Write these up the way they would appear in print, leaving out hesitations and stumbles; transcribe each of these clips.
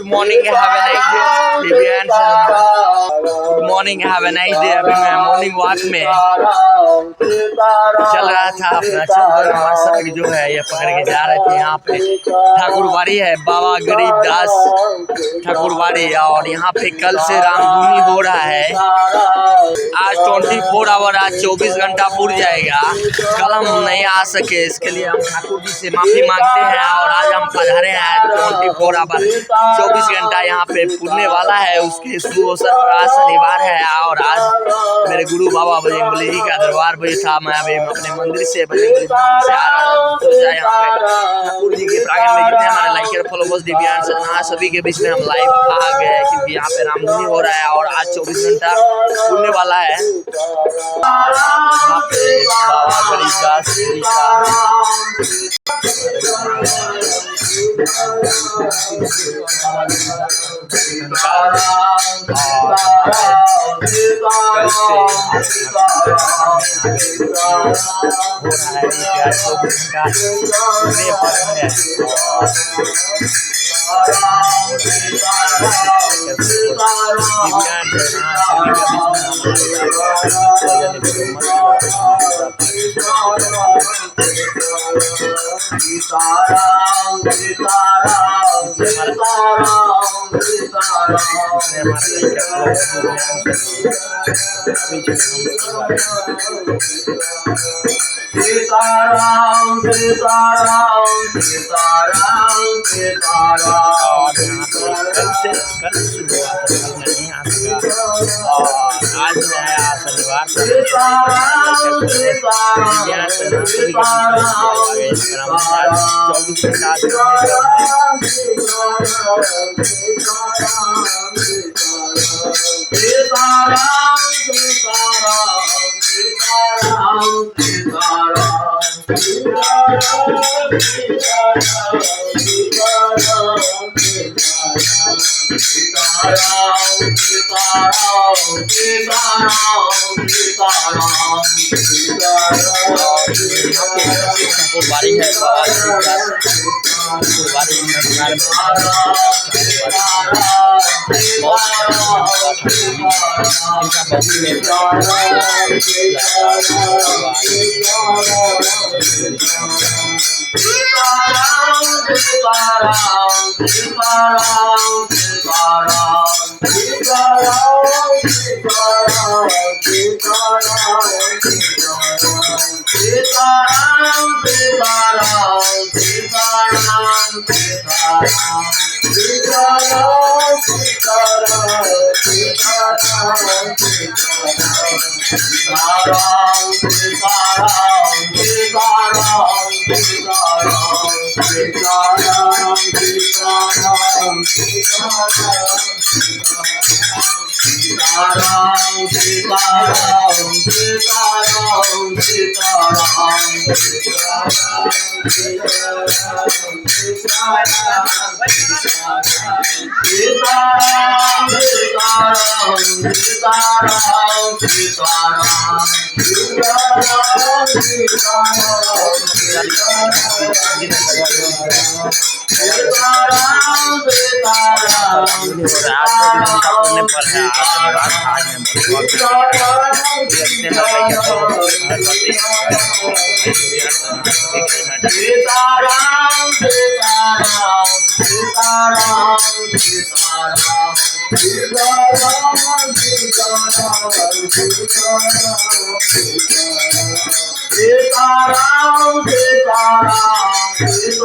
Good morning, have a nice day Divyansh. Good morning, have a nice day. अभी मैं morning walk में चल रहा था अपना चंद्रमा सड़क जो है ये पकड़ के जा रहे थे। यहाँ पे ठाकुरबाड़ी है, बाबा गरीबदास ठाकुरबाड़ी, और यहाँ पे कल से रामधुनी हो रहा है। आज 24 आवर, आज 24 घंटा पूर जाएगा। कल हम नहीं आ सके, इसके लिए हम ठाकुर जी से माफी मांगते हैं। और आज हम पधारे हैं 24 आवर, 24 घंटा यहाँ पे पुरने वाला है। उसके शुभ अवसर पर आज शनिवार है और आज मेरे गुरु बाबा बजरंगबली जी का दरबार बजे था। मैं अभी अपने मंदिर से बजरंगबली मंदिर से आ रहा हूँ। सोचा यहाँ पे ठाकुर जी के प्रांगण में जितने हमारे लाइकर फॉलोवर्स दिव्यांश सजना सभी के बीच में हम लाइव आ गए, क्योंकि यहाँ पे रामधुनी हो रहा है और आज 24 घंटा पुरने वाला है। यहाँ पे बाबा गरीबदास जी आज शनिवार ठाकुरबाड़ी है। बाबा गरीबदास जी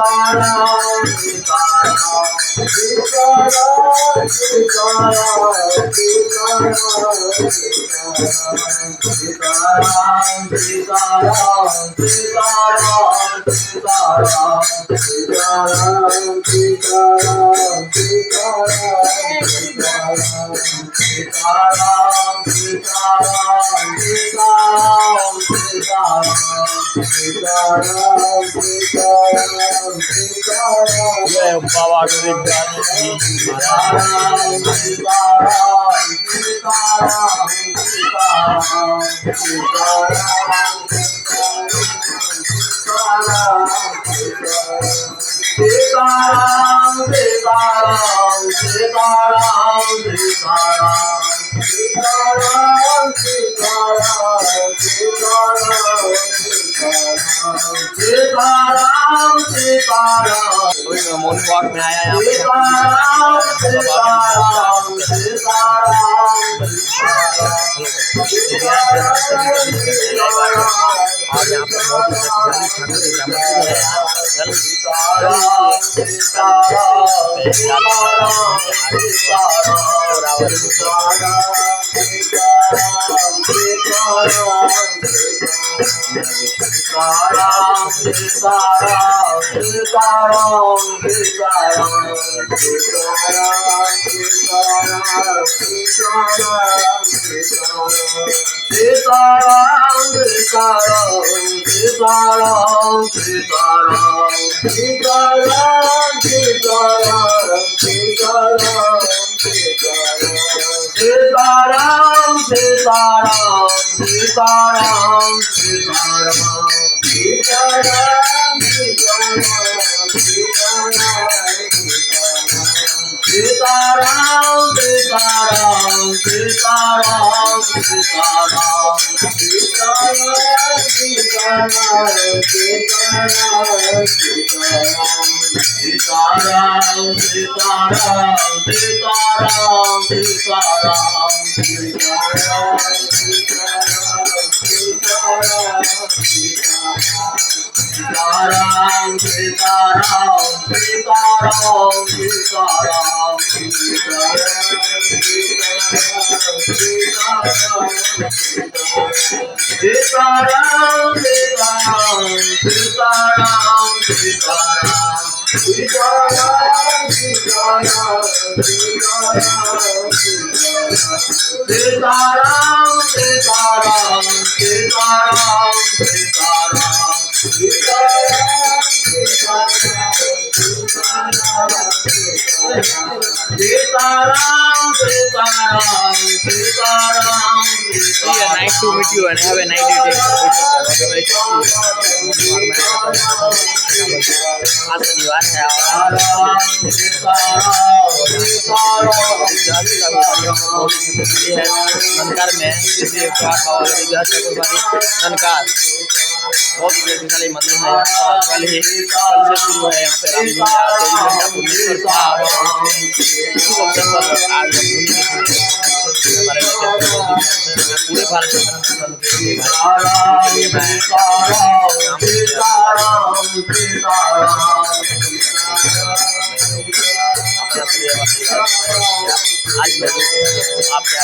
महाराज अभी मैं मॉर्निंग वॉक में आया यहाँ पे और यहाँ पर बहुत nice to meet you and have a nice day. आज शनिवार है ननकार में ननकार बहुत ही शक्तिशाली मंदिर है। कल से शुरू है यहाँ पे पूरे भारत आज मैं आपके